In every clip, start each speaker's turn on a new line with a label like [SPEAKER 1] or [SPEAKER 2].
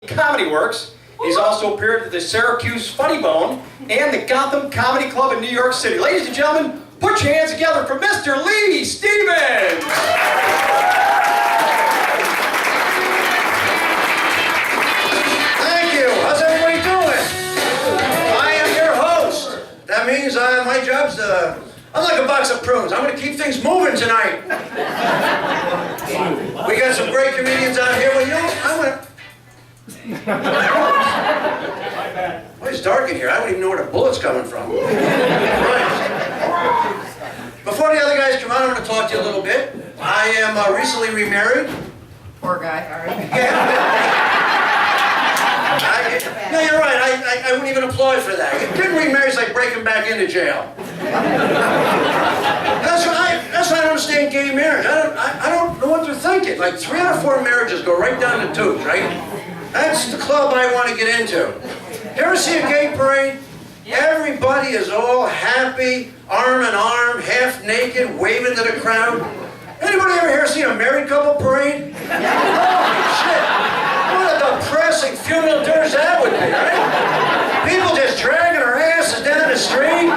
[SPEAKER 1] Comedy Works. He's also appeared at the Syracuse Funny Bone and the Gotham Comedy Club in New York City. Ladies and gentlemen, put your hands together for Mr. Lee Stevens!
[SPEAKER 2] Thank you. How's everybody doing? I am your host. That means my job's I'm like a box of prunes. I'm going to keep things moving tonight. We got some great comedians out here. Well, you know, I'm going to... Well, it's dark in here. I don't even know where the bullet's coming from. Right. Before the other guys come out, I'm going to talk to you a little bit. I am recently remarried.
[SPEAKER 3] Poor guy, all right.
[SPEAKER 2] No, you're right. I wouldn't even applaud for that. Getting remarried is like breaking back into jail. That's why I don't understand gay marriage. I don't know what they're thinking. Like 3 out of 4 marriages go right down the tubes, right? That's the club I want to get into. You ever see a gay parade? Everybody is all happy, arm in arm, half naked, waving to the crowd. Anybody ever here see a married couple parade? Holy shit! What a depressing funeral dirge that would be, right? People just dragging their asses down the street.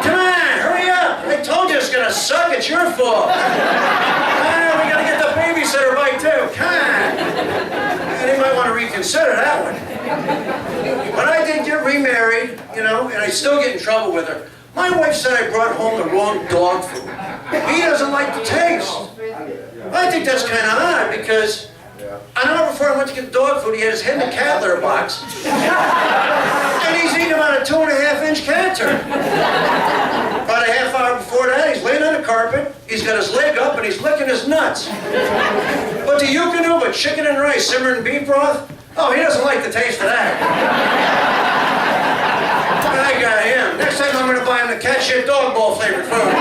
[SPEAKER 2] Come on, hurry up! I told you it's gonna suck. It's your fault. We gotta get the babysitter bike too. Come on. You might want to reconsider that one. But I did get remarried, you know, and I still get in trouble with her. My wife said I brought home the wrong dog food. He doesn't like the taste. I think that's kind of odd because I know before I went to get dog food, he had his head in a cat litter box. And he's eating about a 2.5-inch cat turd. About a half hour before that, he's laying on the carpet, he's got his leg up, and he's licking his nuts. But the Yukonuba chicken and rice simmered in beef broth, oh, he doesn't like the taste of that. I got him. Next time I'm going to buy him the cat shit dog bowl flavored food.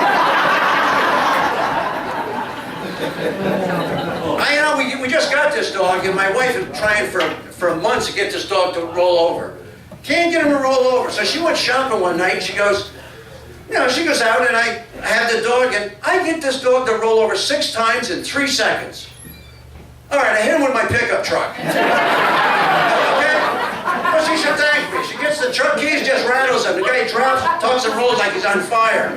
[SPEAKER 2] We just got this dog, and my wife has been trying for months to get this dog to roll over. Can't get him to roll over. So she went shopping one night, and she goes, you know, she goes out, and I have the dog, and I get this dog to roll over 6 times in 3 seconds. All right, I hit him with my pickup truck. Okay? Well, she should thank me. She gets the truck keys, just rattles him. The guy drops, tucks and rolls like he's on fire.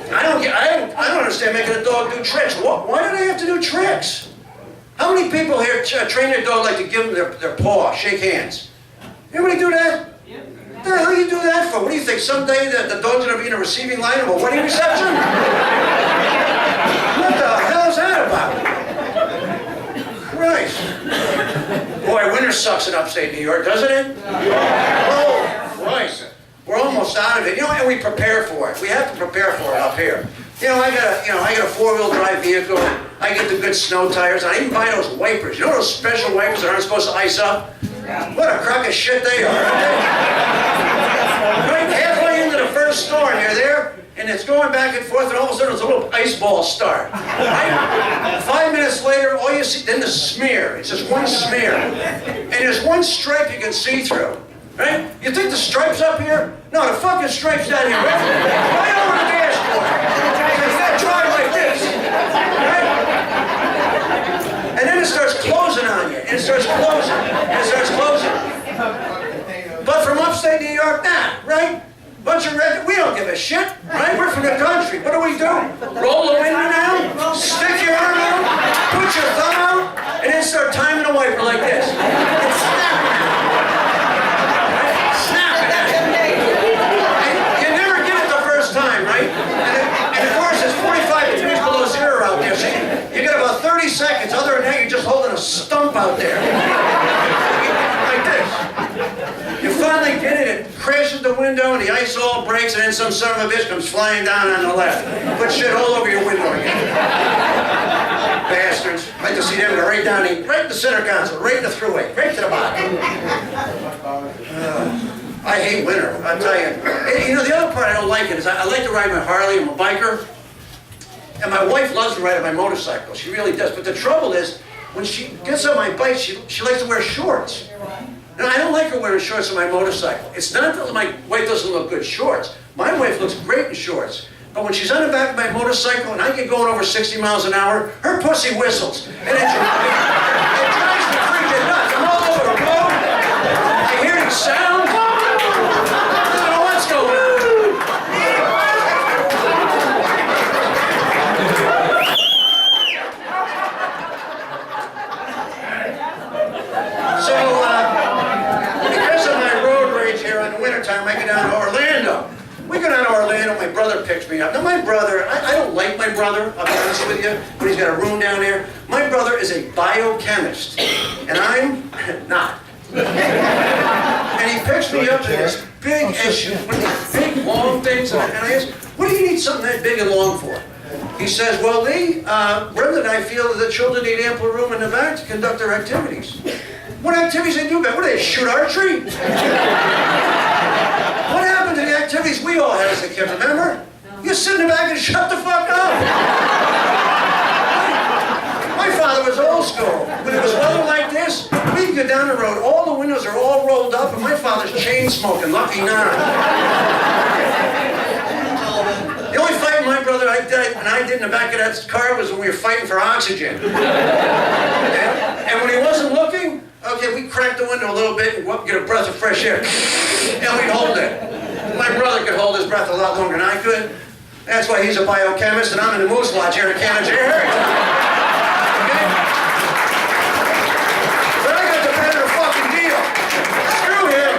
[SPEAKER 2] I don't understand making a dog do tricks. Why do they have to do tricks? How many people here train their dog like to give them their paw, shake hands? Anybody do that? Yeah. What the hell do you do that for? What do you think, someday the dog's going to be in a receiving line of a wedding reception? What the hell is that about? Christ. Boy, winter sucks in upstate New York, doesn't it? Oh, Christ. We're almost out of it. You know, and we prepare for it. We have to prepare for it up here. You know, I got a 4-wheel drive vehicle. I get the good snow tires. I even buy those wipers. You know those special wipers that aren't supposed to ice up? What a crock of shit they are, aren't they? Right halfway into the first storm, you're there, and it's going back and forth, and all of a sudden there's a little ice ball start. Right? 5 minutes later, all you see, then the smear. It's just one smear. And there's one stripe you can see through. Right? You think the stripe's up here? No, the fucking stripe's down here. Right over the dashboard. You gotta drive like this. Right? And then it starts closing on you. And it starts closing. And it starts closing. But from upstate New York, nah, right? Bunch of red, we don't give a shit, right? We're from the country. What do? Roll the window down, stick your arm out, put your thumb out, and then start timing a wiper like this. And snap it out. Snap it out. And you never get it the first time, right? And of course, it's 45 degrees below zero out there, so you get about 30 seconds. Other than that, you're just holding a stump out there. Like this. You finally get it, it crashes the window, and the ice all breaks, and then some son of a bitch comes flying down on the left. Put shit all over your window again. Bastards. I'd like to see them go right down, right in the center console, right in the thruway, right to the bottom. I hate winter, I'll tell you. You know, the other part I don't like it is I like to ride my Harley. I'm a biker. And my wife loves to ride on my motorcycle. She really does. But the trouble is, when she gets on my bike, she likes to wear shorts. Now, I don't like her wearing shorts on my motorcycle. It's not that my wife doesn't look good in shorts. My wife looks great in shorts. But when she's on the back of my motorcycle and I get going over 60 miles an hour, her pussy whistles. And it drives me freaking nuts. I'm my brother picks me up. Now my brother, I don't like my brother, I'll be honest with you, but he's got a room down there. My brother is a biochemist, and I'm not. And he picks me up in this big issue, one of these big long things, and I ask, what do you need something that big and long for? He says, well, Lee, Brenda and I feel that the children need ample room in the back to conduct their activities. What activities they do back? What do they shoot archery? What happened to the activities we all had as a kid, remember? You sit in the back and shut the fuck up. My father was old school. When it was weather like this, we'd go down the road, all the windows are all rolled up, and my father's chain smoking, lucky not. The only fight my brother and I did in the back of that car was when we were fighting for oxygen. And when he wasn't looking, okay, we'd crack the window a little bit and go up and get a breath of fresh air. And we'd hold it. My brother could hold his breath a lot longer than I could. That's why he's a biochemist and I'm in the Moose Lodge here in Canada. Okay? But I got the better fucking deal. Screw him.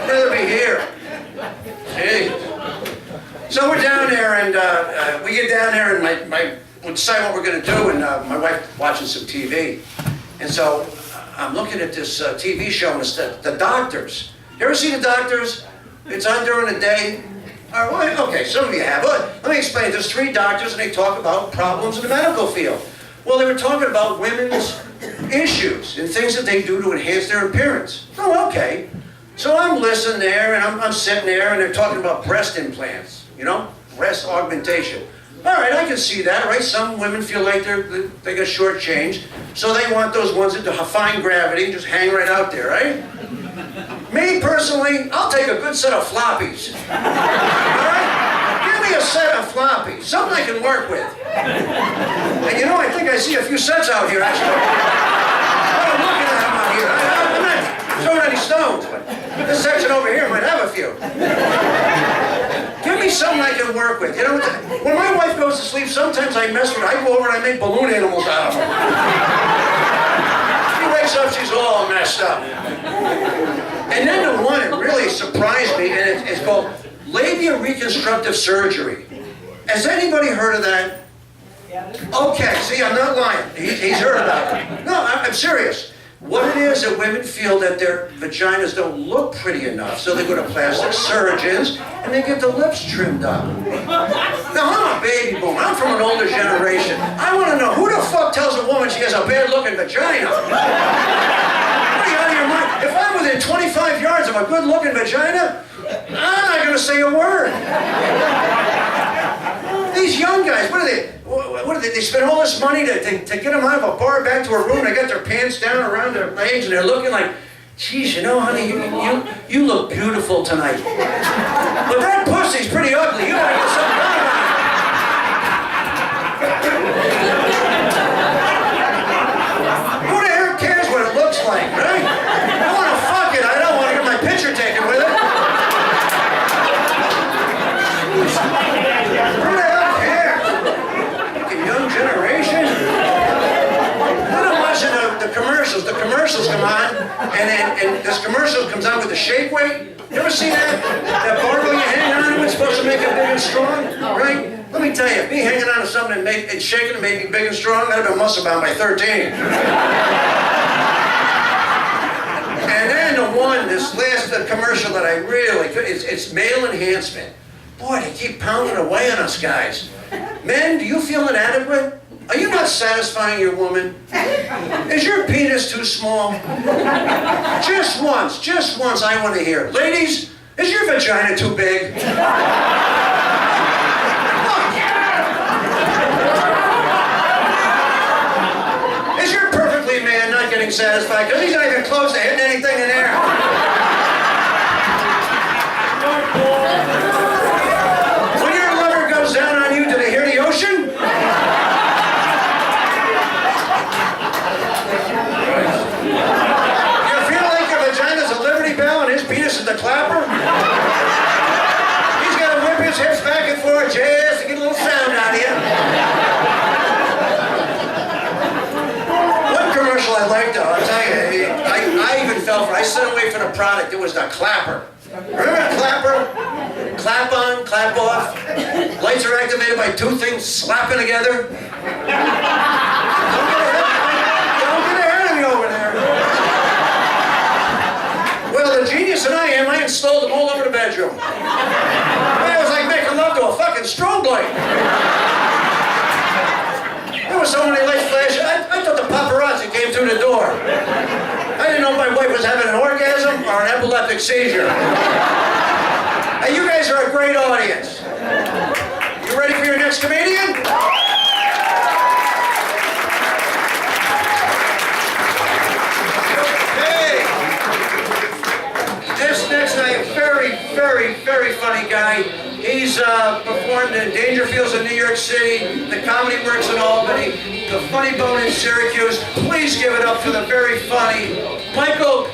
[SPEAKER 2] I'd rather be here. Jeez. So we're down there, and we get down there, and we decide what we're going to do, and my wife watching some TV. And so I'm looking at this TV show, and it's the Doctors. You ever see The Doctors? It's on during the day. Okay, some of you have. But let me explain. There's 3 doctors, and they talk about problems in the medical field. Well, they were talking about women's issues and things that they do to enhance their appearance. Oh, okay. So I'm listening there, and I'm sitting there, and they're talking about breast implants. You know, breast augmentation. All right, I can see that, right? Some women feel like they got shortchanged, so they want those ones that defy gravity, just hang right out there, right? Me, personally, I'll take a good set of floppies. All right? Give me a set of floppies, something I can work with. And you know, I think I see a few sets out here, actually. I'm looking at them out here. I'm not throwing any stones, but this section over here might have a few. Give me something I can work with. You know, when my wife goes to sleep, sometimes I mess with her. I go over and I make balloon animals out of her. She wakes up, she's all messed up. And then the one that really surprised me, and it's called labia reconstructive surgery. Has anybody heard of that? Okay, see, I'm not lying. He's heard about it. No, I'm serious. What it is that women feel that their vaginas don't look pretty enough, so they go to plastic surgeons and they get the lips trimmed up. Now, I'm a baby boomer. I'm from an older generation. I want to know, who the fuck tells a woman she has a bad-looking vagina? What are you out of your mind? If I'm within 25 yards of a good-looking vagina, I'm not going to say a word. These young guys, what are they? They spend all this money to get them out of a bar back to a room. They got their pants down around their legs, and they're looking like, geez, you know, honey, you look beautiful tonight. But that pussy's pretty ugly. You gotta get something done about it. Who the hell cares what it looks like, right? I want to fuck it. I don't want to get my picture taken with it. Who the hell cares? Fucking young generation. When I'm watching the commercials come on, and this commercial comes on with the shake weight. You ever seen that? That barbell you hang on to, it's supposed to make it big and strong, right? Let me tell you, me hanging on to something and shaking to make me big and strong, I'd have been muscle bound by 13. And then the one, this last commercial that I really, it's male enhancement. Boy, they keep pounding away on us guys. Men, do you feel inadequate? Are you not satisfying your woman? Is your penis too small? Just once, I want to hear. Ladies, is your vagina too big? Is your perfectly man not getting satisfied because he's not even close to hitting anything in there? When your lover goes down on you, do they hear the ocean? You feel like your vagina's a Liberty Bell and his penis is the clapper? He's got to whip his hips back and forth just to get a little sound out of you. One commercial I liked, though, I'll tell you, I even fell for it. I sent away for the product. It was the clapper. Remember the clapper? clap on, clap off. Lights are activated by two things slapping together. Don't get ahead of me over there. Well, the genius that I installed them all over the bedroom. It was like making love to a fucking strobe light. There were so many lights flashing, I thought the paparazzi came through the door. I didn't know if my wife was having an orgasm or an epileptic seizure. Hey, you guys are a great audience. You ready for your next comedian? Hey! This next guy, a very, very, very funny guy. He's performed in Dangerfields in New York City, the Comedy Works in Albany, the Funny Bone in Syracuse. Please give it up for the very funny Michael